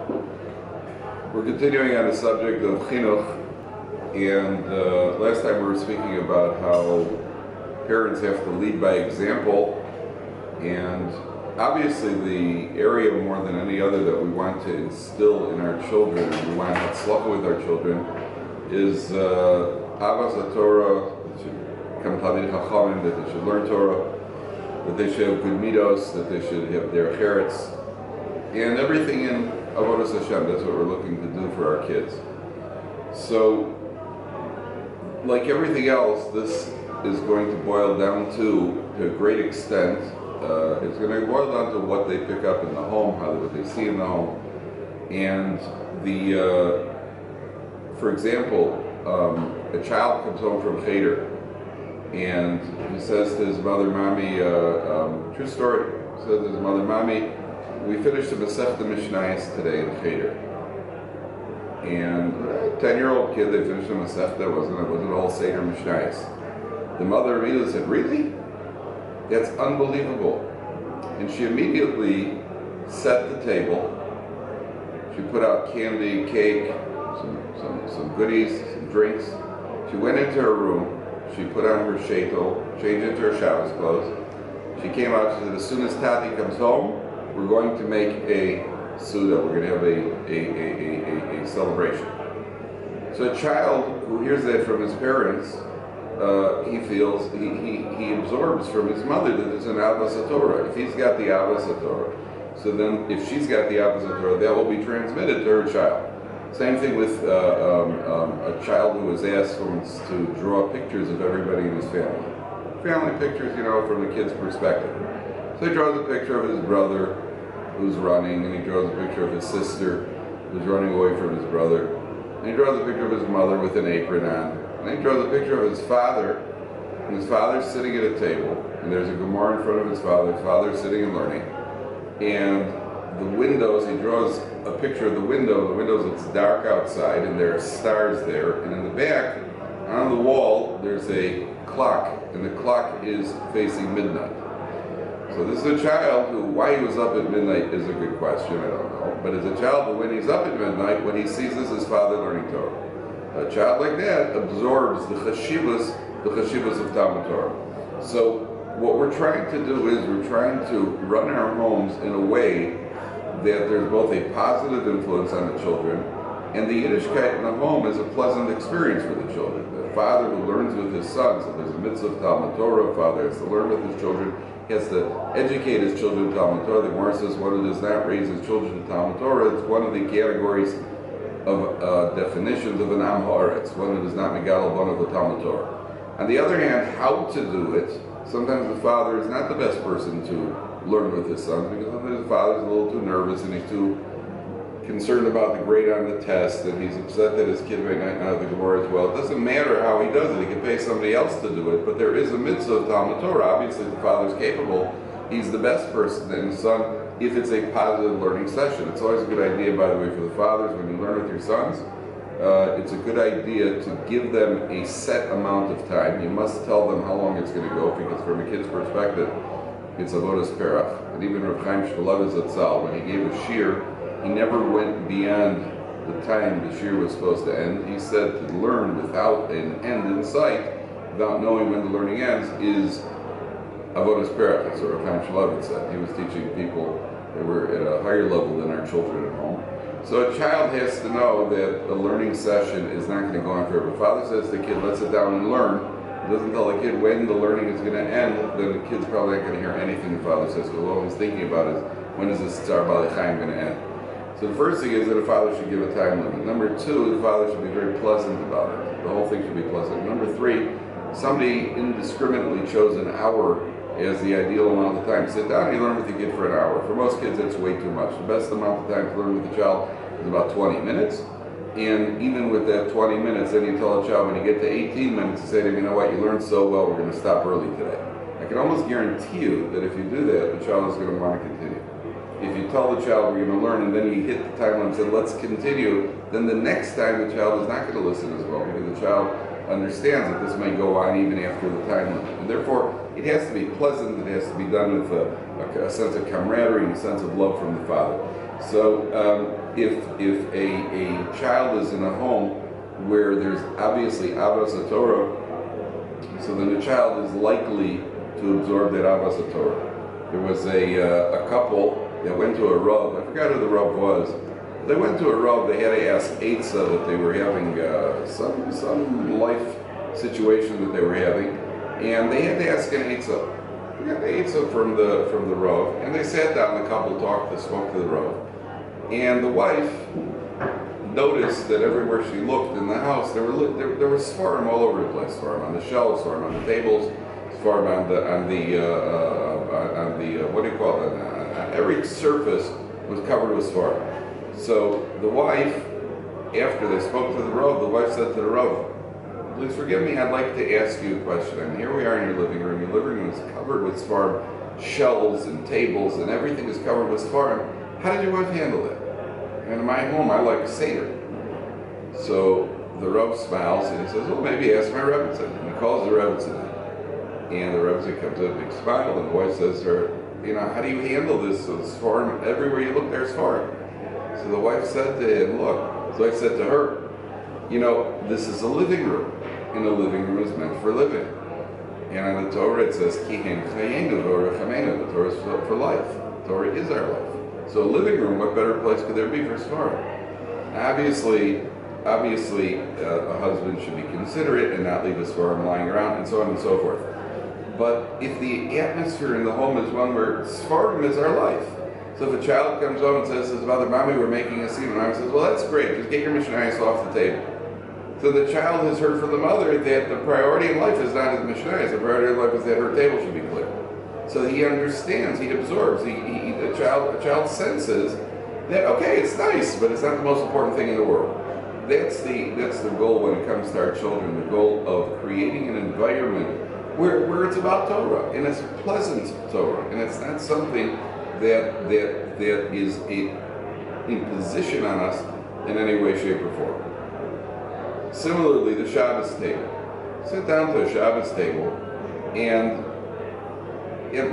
We're continuing on the subject of Chinuch, and last time we were speaking about how parents have to lead by example, and obviously the area more than any other that we want to instill in our children, and we want to tzlacha with our children, is Avas Torah, that should come Talmid Chachamim, that they should learn Torah, that they should have good midos, that they should have their cheretz, and everything in Avodas Hashem. That's what we're looking to do for our kids. So, like everything else, this is going to boil down to a great extent, it's going to boil down to what they pick up in the home, what they see in the home. And for example, a child comes home from Cheder, and he says to his mother, Mommy, true story, he says to his mother, Mommy, we finished the Masechta Mishnayos today in Cheder. And a 10-year-old kid, they finished the Masechta, it wasn't a whole Seder Mishnayos. The mother immediately said, really? That's unbelievable. And she immediately set the table. She put out candy, cake, some goodies, some drinks. She went into her room. She put on her sheitel, changed into her Shabbos clothes. She came out, she said, as soon as Tati comes home, we're going to make a Suda. We're going to have a celebration. So a child who hears that from his parents, he feels, he absorbs from his mother that there's an Avas Torah. If he's got the Avas Torah, so then if she's got the Avas Torah, that will be transmitted to her child. Same thing with a child who was asked once to draw pictures of everybody in his family. Family pictures, from the kid's perspective. So he draws a picture of his brother who's running, and he draws a picture of his sister who's running away from his brother, and he draws a picture of his mother with an apron on, and he draws a picture of his father, and his father's sitting at a table, and there's a Gemara in front of his father's sitting and learning, and the windows, he draws a picture of the windows, it's dark outside, and there are stars there, and in the back, on the wall, there's a clock, and the clock is facing midnight. So this is a child who, why he was up at midnight is a good question, I don't know. But as a child who, when he's up at midnight, what he sees is his father learning Torah. A child like that absorbs the chashivas of Talmud Torah. So what we're trying to do is we're trying to run our homes in a way that there's both a positive influence on the children, and the Yiddishkeit in the home is a pleasant experience for the children. The father who learns with his sons, so there's a mitzvah of Talmud Torah, a father has to learn with his children, he has to educate his children in Talmud Torah. The Gemara says one who does not raise his children in Talmud Torah, it's one of the categories of definitions of an Am Haaretz, one who does not megal one of the Talmud Torah. On the other hand, how to do it, sometimes the father is not the best person to learn with his sons, because sometimes the father's a little too nervous and he's too concerned about the grade on the test, and he's upset that his kid might not know the Gemara as well. It doesn't matter how he does it. He can pay somebody else to do it, but there is a mitzvah of Talmud Torah. Obviously, the father's capable. He's the best person, and his son, if it's a positive learning session. It's always a good idea, by the way, for the fathers, when you learn with your sons, it's a good idea to give them a set amount of time. You must tell them how long it's going to go, because from a kid's perspective, it's avodas perach. And even Rav Chaim Shmulevitz Zatzal, when he gave a shir, he never went beyond the time the shir was supposed to end. He said to learn without an end in sight, without knowing when the learning ends, is avodas perach. That's what Rav Chaim Shmulevitz said. He was teaching people that were at a higher level than our children at home. So a child has to know that a learning session is not going to go on forever. If father says to the kid, let's sit down and learn, doesn't tell the kid when the learning is going to end, then the kid's probably not going to hear anything the father says, because all he's thinking about is, when is this Tzar Balei Chaim going to end? So the first thing is that a father should give a time limit. Number two, the father should be very pleasant about it. The whole thing should be pleasant. Number three, somebody indiscriminately chose an hour as the ideal amount of time. Sit down and you learn with the kid for an hour. For most kids, that's way too much. The best amount of time to learn with the child is about 20 minutes. And even with that 20 minutes, then you tell a child, when you get to 18 minutes, you say to him, you know what, you learned so well, we're going to stop early today. I can almost guarantee you that if you do that, the child is going to want to continue. If you tell the child we're going to learn, and then you hit the time limit and say, let's continue, then the next time the child is not going to listen as well, because the child understands that this may go on even after the time limit. And therefore, it has to be pleasant. It has to be done with a sense of camaraderie and a sense of love from the father. So if a child is in a home where there's obviously Avas Torah, so then the child is likely to absorb that Avas Torah. There was a couple that went to a Rav. I forgot who the Rav was. They went to a Rav. They had to ask Eitzah that they were having some life situation that they were having, and they had to ask an Eitzah. They got the Eitzah from the Rav, and they sat down. The couple spoke to the Rav, and the wife noticed that everywhere she looked in the house, there was Sfarim all over the place. Sfarim on the shelves, Sfarim on the tables, Sfarim on the what do you call it? On every surface was covered with Sfarim. So the wife, after they spoke to the Rav, the wife said to the Rav, "Please forgive me, I'd like to ask you a question. I mean, here we are in your living room. Your living room is covered with Sfarim, shelves and tables, and everything is covered with Sfarim. How did your wife handle that? And in my home, I like Seder." So the Rav smiles and he says, "Well, maybe ask my Rebbitzin." And he calls the Rebbitzin in. And the Rebbitzin comes with a big smile, and the wife says to her, "How do you handle this? Sfarim, everywhere you look, there's Sfarim." So the wife said to him, "Look," the wife said to her, "This is a living room, and a living room is meant for living. And on the Torah it says, Ki hem chayenu v'orachamenu, the Torah is for life. The Torah is our life. So a living room, what better place could there be for Sfarim?" Obviously, a husband should be considerate and not leave his Sfarim lying around, and so on and so forth. But if the atmosphere in the home is one where Sfarim is our life, so if a child comes home and says to his mother, "Mommy, we're making a scene," and mom says, "Well, that's great, just get your Mishnayos off the table." So the child has heard from the mother that the priority in life is not his Mishnayos, the priority in life is that her table should be clear. So he understands, he absorbs, the child senses that, okay, it's nice, but it's not the most important thing in the world. That's the goal when it comes to our children, the goal of creating an environment where it's about Torah, and it's pleasant Torah, and it's not something that is an imposition on us in any way, shape, or form. Similarly, the Shabbos table. Sit down to a Shabbos table, and at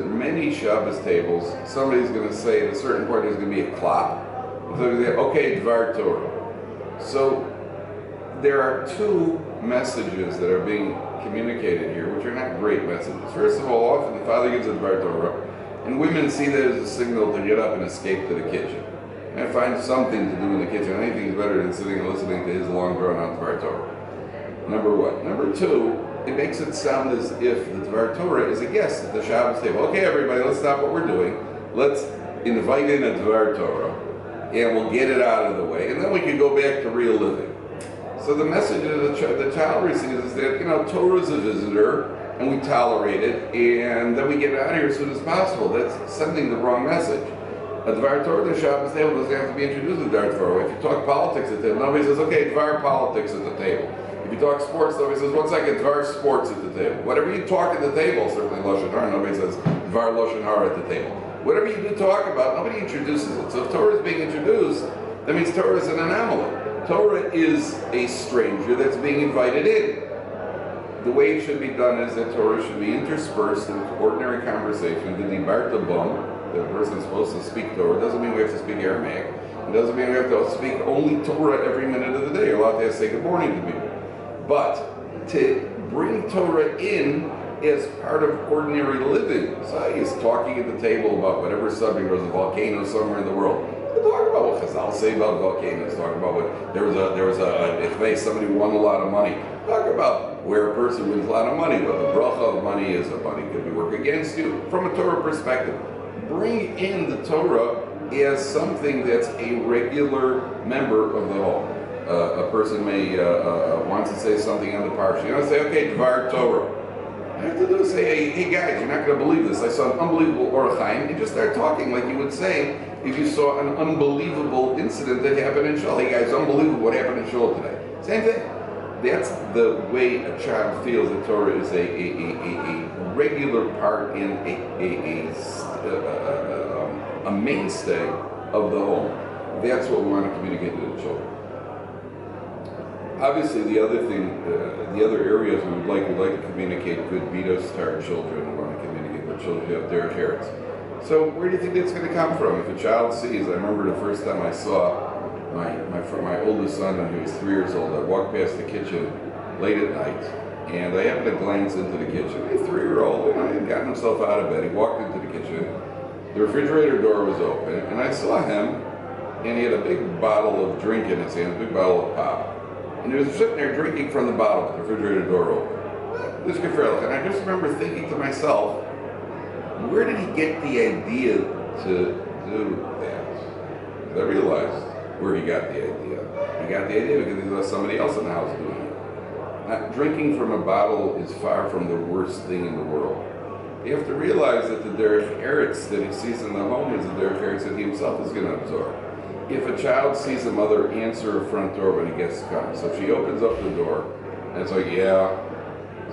many Shabbos tables, somebody's going to say at a certain point there's going to be a klop. So they say, okay, Dvar Torah. So there are two messages that are being communicated here, which are not great messages. First of all, often the father gives a Dvar Torah, and women see that as a signal to get up and escape to the kitchen and find something to do in the kitchen. Anything is better than sitting and listening to his long drawn-out Dvar Torah. Number one. Number two, it makes it sound as if the Dvar Torah is a guest at the Shabbos table. Okay, everybody, let's stop what we're doing. Let's invite in a Dvar Torah, and we'll get it out of the way, and then we can go back to real living. So the message that the child receives is that, Torah is a visitor, and we tolerate it, and then we get out of here as soon as possible. That's sending the wrong message. A Dvar Torah at the Shabbos table doesn't have to be introduced to Dvar Torah. If you talk politics at the table, nobody says, okay, Dvar politics at the table. If you talk sports, nobody says, 1 second, Dvar sports at the table. Whatever you talk at the table, certainly Lashon Hara, nobody says Dvar Lashon Hara at the table. Whatever you do talk about, nobody introduces it. So if Torah is being introduced, that means Torah is an anomaly. Torah is a stranger that's being invited in. The way it should be done is that Torah should be interspersed in ordinary conversation. The Dibarta Bum, the person is supposed to speak Torah. It doesn't mean we have to speak Aramaic. It doesn't mean we have to speak only Torah every minute of the day. You're allowed to say good morning to people. But to bring Torah in as part of ordinary living. So he's talking at the table about whatever subject. There was a volcano somewhere in the world. Talk about what Chazal say about volcanoes. Talk about what there was if somebody won a lot of money. Talk about where a person wins a lot of money. What the bracha of money is. Money could be work against you from a Torah perspective. Bring in the Torah as something that's a regular member of the home. A person may want to say something on the parsha. You say, okay, Dvar Torah. All you have to do is say, hey guys, you're not going to believe this. I saw an unbelievable Orach Chaim. And just start talking like you would say if you saw an unbelievable incident that happened in Shul. Hey guys, unbelievable what happened in Shul today. Same thing. That's the way a child feels that Torah is a regular part in a mainstay of the home. That's what we want to communicate to the children. Obviously, the other thing, the other areas we would like to communicate good midos to our children. We want to communicate with children who have derech eretz. So where do you think that's going to come from? If a child sees, I remember the first time I saw my oldest son when he was 3 years old. I walked past the kitchen late at night, and I happened to glance into the kitchen. A 3-year-old, he had gotten himself out of bed. He walked into the kitchen. The refrigerator door was open, and I saw him, and he had a big bottle of drink in his hand, a big bottle of pop. And he was sitting there drinking from the bottle with the refrigerator door open. This gefährlich. And I just remember thinking to myself, where did he get the idea to do that? I realized where he got the idea. He got the idea because he saw somebody else in the house doing it. Now, drinking from a bottle is far from the worst thing in the world. You have to realize that the derech eretz that he sees in the home is the derech eretz that he himself is going to absorb. If a child sees a mother answer a front door when a guest comes, so she opens up the door, and it's like, yeah.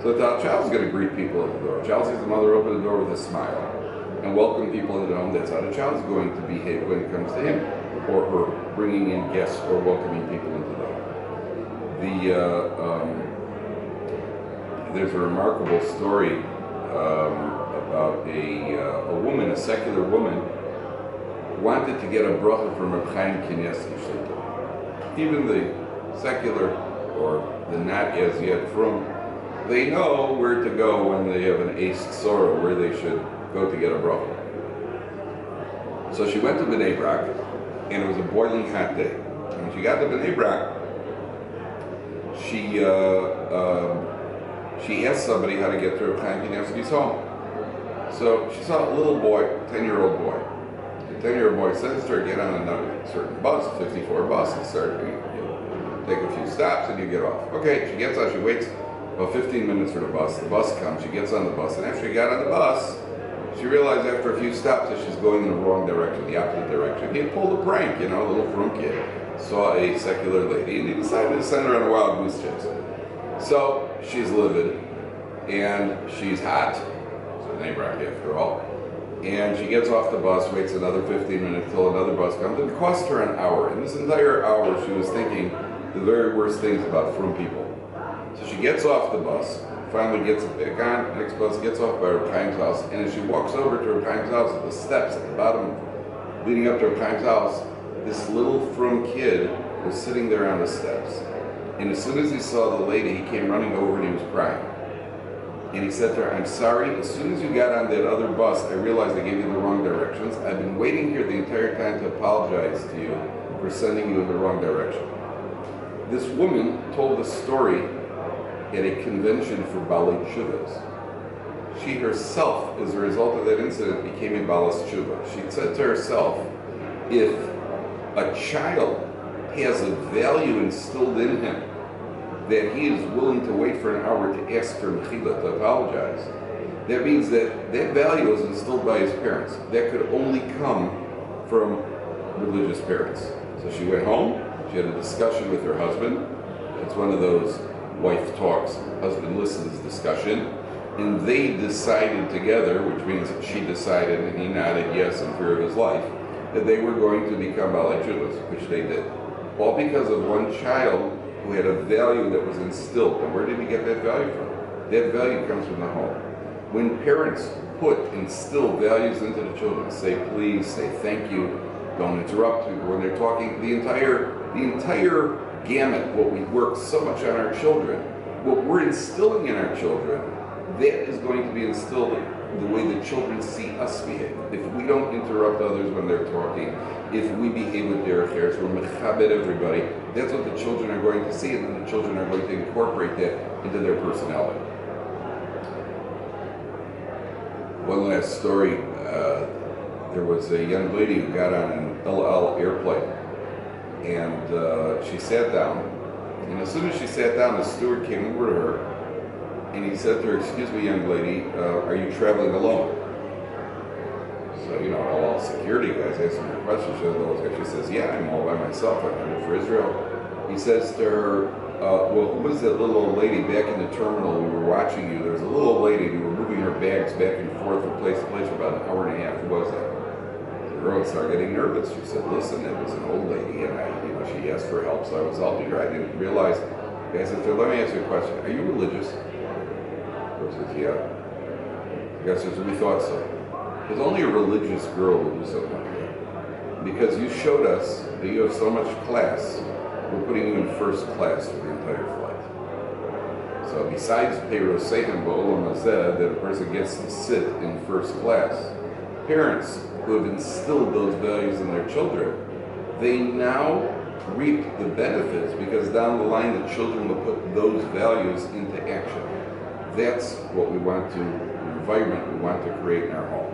So the child's going to greet people at the door. The child sees the mother open the door with a smile and welcome people into the home. That's how the child's going to behave when it comes to him or her bringing in guests or welcoming people into the home. There's a remarkable story about a woman, a secular woman, wanted to get a bracha from Reb Chaim Kanievsky. Even the secular or the not as yet frum, they know where to go when they have an ace sorrow, where they should go to get a bracha. So she went to Bnei Brak, and it was a boiling hot day. And when she got to Bnei Brak, she asked somebody how to get to Reb Chaim Kanievsky's home. So she saw a little boy, 10-year-old boy. The 10-year-old boy says to her, get on a certain bus, 54 bus, and start, take a few stops and you get off. Okay, she gets on, she waits about 15 minutes for the bus. The bus comes, she gets on the bus, and after she got on the bus, she realized after a few stops that she's going in the wrong direction, the opposite direction. He had pulled a prank, a little frum kid saw a secular lady, and he decided to send her on a wild goose chase. So she's livid, and she's hot, so Bnei Brak after all. And she gets off the bus, waits another 15 minutes till another bus comes. It cost her an hour. And this entire hour, she was thinking the very worst things about frum people. So she gets off the bus, finally gets back on, next bus gets off by Reb Chaim's house, and as she walks over to Reb Chaim's house, at the steps at the bottom, leading up to Reb Chaim's house, this little frum kid was sitting there on the steps. And as soon as he saw the lady, he came running over and he was crying. And he said to her, I'm sorry, as soon as you got on that other bus, I realized I gave you the wrong directions. I've been waiting here the entire time to apologize to you for sending you in the wrong direction. This woman told the story at a convention for Balei Tshuvas. She herself, as a result of that incident, became a Balas Tshuva. She said to herself, if a child has a value instilled in him, that he is willing to wait for an hour to ask for mechila, to apologize, that means that that value is instilled by his parents. That could only come from religious parents. So she went home, she had a discussion with her husband. It's one of those wife talks, husband listens discussion, and they decided together, which means she decided and he nodded yes in fear of his life, that they were going to become Balei Tshuvas, which they did. All because of one child who had a value that was instilled. And where did he get that value from? That value comes from the home. When parents instill values into the children, say please, say thank you, don't interrupt people when they're talking, the entire gamut, what we work so much on our children, what we're instilling in our children, that is going to be instilled in the way the children see us behave. If we don't interrupt others when they're talking, if we behave with derech eretz, we're mechabed everybody, that's what the children are going to see, and then the children are going to incorporate that into their personality. One last story, there was a young lady who got on an El Al airplane, and she sat down, and as soon as she sat down, the steward came over to her, and he said to her, excuse me, young lady, are you traveling alone? So, all security guys asking her questions. She says, yeah, I'm all by myself. I'm headed for Israel. He says to her, well, who was that little old lady back in the terminal? We were watching you. There was a little old lady who was moving her bags back and forth from place to place for about an hour and a half. Who was that? The girl started getting nervous. She said, listen, it was an old lady, and she asked for help, so I was helping her. I didn't realize The guy says, let me ask you a question. Are you religious? The girl says, yeah. The guy says, we thought so. Because only a religious girl would do something like that. Because you showed us that you have so much class, we're putting you in first class for the entire flight. So besides Peiros Satan Ba'olam Hazeh, that a person gets to sit in first class, parents who have instilled those values in their children, they now reap the benefits because down the line the children will put those values into action. That's what we want to, the environment we want to create in our home.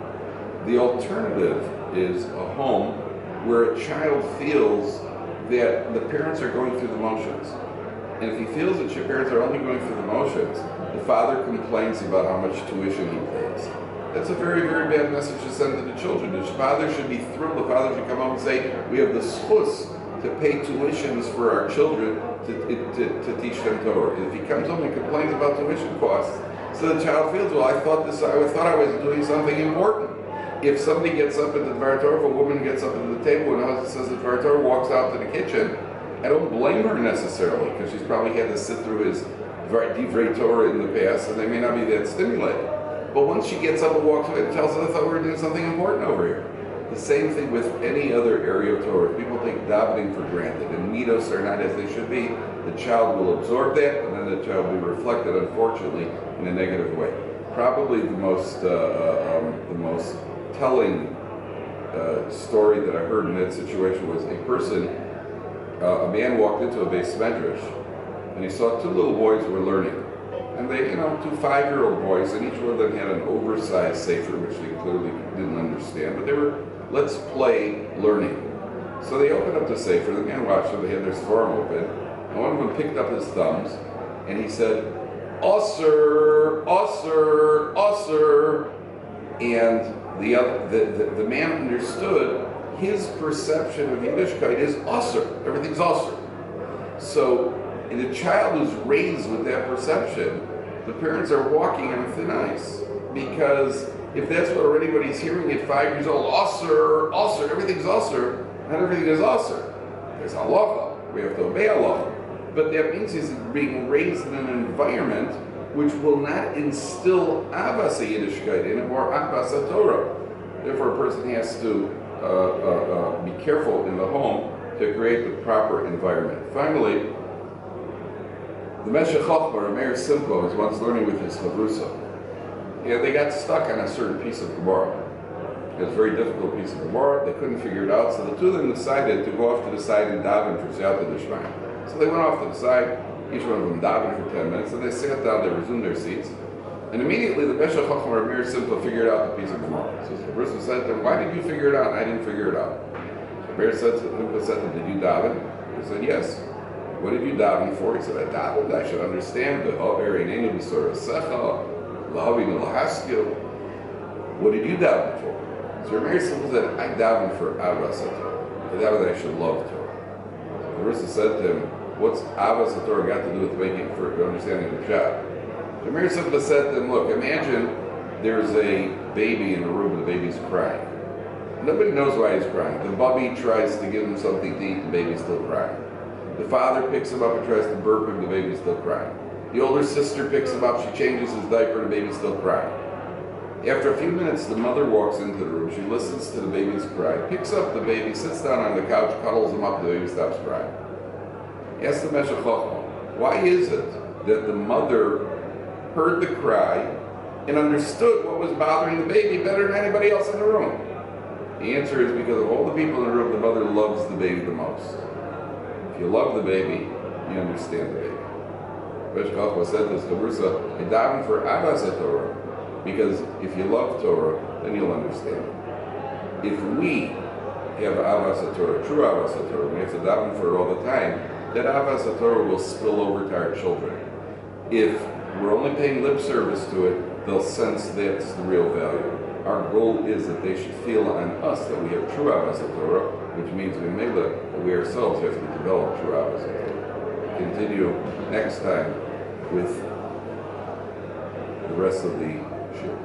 The alternative is a home where a child feels that the parents are going through the motions. And if he feels that your parents are only going through the motions, the father complains about how much tuition he pays. That's a very, very bad message to send to the children. The father should be thrilled. The father should come home and say, we have the schus to pay tuitions for our children to teach them Torah. If he comes home and complains about tuition costs, so the child feels, well, I thought I was doing something important. If somebody gets up at the Dvar Torah, if a woman gets up at the table and the husband says the Dvar Torah, walks out to the kitchen, I don't blame her necessarily, because she's probably had to sit through his Divrei Torah in the past, and they may not be that stimulated. But once she gets up and walks away and tells us, I thought we were doing something important over here. The same thing with any other area of Torah. People take davening for granted, and midos are not as they should be. The child will absorb that, and then the child will be reflected, unfortunately, in a negative way. Probably the most telling story that I heard in that situation was a man walked into a beis medrash, and he saw two little boys were learning. And they, two 5-year-old boys, and each one of them had an oversized sefer, which they clearly didn't understand, but they were, let's play learning. So they opened up the sefer, the man watched them, they had their svarim open, and one of them picked up his thumbs, and he said, Osir, Osir, Osir, and the man understood his perception of Yiddishkeit is Osir, everything's Osir. So, and the child is raised with that perception, the parents are walking on thin ice. Because if that's what anybody's hearing at 5 years old, Osir, Osir, everything's Osir, not everything is Osir. There's halacha, we have to obey Allah. But that means he's being raised in an environment which will not instill Avas Yiddishkeit in him or Avas Torah. Therefore, a person has to be careful in the home to create the proper environment. Finally, the Meshech Chochmah, Meir Simcha, was once learning with his chavrusa. And they got stuck on a certain piece of Gemara. It was a very difficult piece of Gemara. They couldn't figure it out, so the two of them decided to go off to the side and daven for Siyata D'Shmaya. So they went off to the side, each one of them davened for 10 minutes, and they sat down, they resumed their seats. And immediately the Meshech Chochmah, Meir Simcha, figured out the piece of Gemara. So the person said to him, why did you figure it out? I didn't figure it out. So Meir said to him, did you daven? He said, yes. What did you daven for? He said, I davened, I should understand the Ha'erinenu B'Sorah Secha, L'Havinu L'Haskil. What did you daven for? So Meir Simcha said, I davened for Avas HaTorah. I davened that I should love Torah. The Rissa said to him, what's Avas HaTorah got to do with making for understanding the job? So Meir Simcha said to him, look, imagine there's a baby in the room and the baby's crying. Nobody knows why he's crying. The bubby tries to give him something to eat, the baby's still crying. The father picks him up and tries to burp him, the baby's still crying. The older sister picks him up, she changes his diaper, the baby's still crying. After a few minutes, the mother walks into the room, she listens to the baby's cry, picks up the baby, sits down on the couch, cuddles him up, the baby stops crying. Ask the Meshech Chochmah, why is it that the mother heard the cry and understood what was bothering the baby better than anybody else in the room? The answer is because of all the people in the room, the mother loves the baby the most. If you love the baby, you understand the baby. Meshech Chochmah said this, Chavrusa, I daven for Avas HaTorah, because if you love Torah, then you'll understand it. If we have Avas HaTorah, true Avas HaTorah, we have to daven for it all the time, that Avas HaTorah will spill over to our children. If we're only paying lip service to it, they'll sense that's the real value. Our goal is that they should feel on us that we have true Avas HaTorah, which means that we ourselves have to develop true Avas HaTorah. Continue next time with the rest of the shiur.